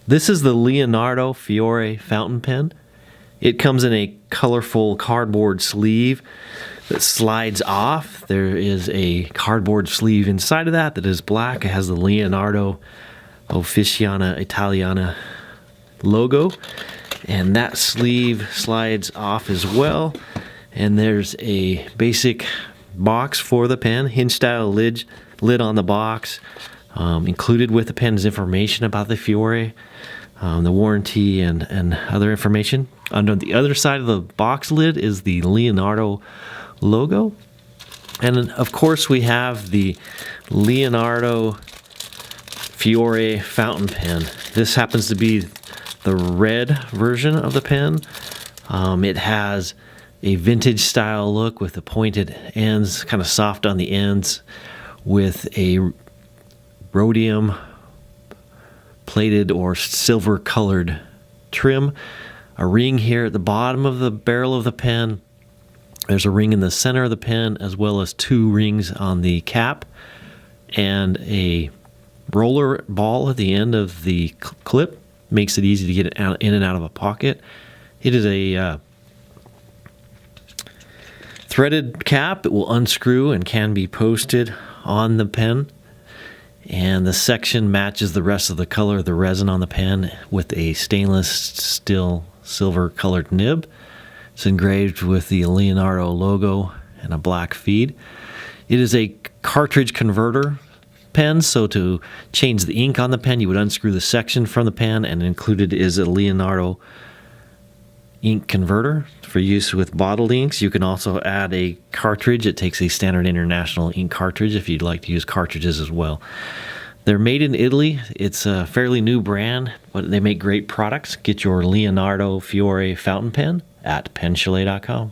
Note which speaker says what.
Speaker 1: This is the Leonardo Furore fountain pen. It comes in a colorful cardboard sleeve that slides off. There is a cardboard sleeve inside of that is black. It has the Leonardo Officina Italiana logo, and that sleeve slides off as well. And there's a basic box for the pen, hinge style lid on the box. Included with the pen is information about the Furore, the warranty, and other information. Under the other side of the box lid is the Leonardo logo. And of course we have the Leonardo Furore fountain pen. This happens to be the red version of the pen. It has a vintage style look with the pointed ends, kind of soft on the ends, with a rhodium plated or silver colored trim. A ring here at the bottom of the barrel of the pen. There's a ring in the center of the pen, as well as 2 rings on the cap, and a roller ball at the end of the clip. Makes it easy to get it out, in and out of a pocket. It is a threaded cap. It will unscrew and can be posted on the pen. And the section matches the rest of the color of the resin on the pen with a stainless steel silver colored nib. It's engraved with the Leonardo logo and a black feed. It is a cartridge converter pen, so to change the ink on the pen, you would unscrew the section from the pen, and included is a Leonardo ink converter for use with bottled inks. You can also add a cartridge. It takes a standard international ink cartridge if you'd like to use cartridges as well. They're made in Italy. It's a fairly new brand, but they make great products. Get your Leonardo Furore fountain pen at penchalet.com.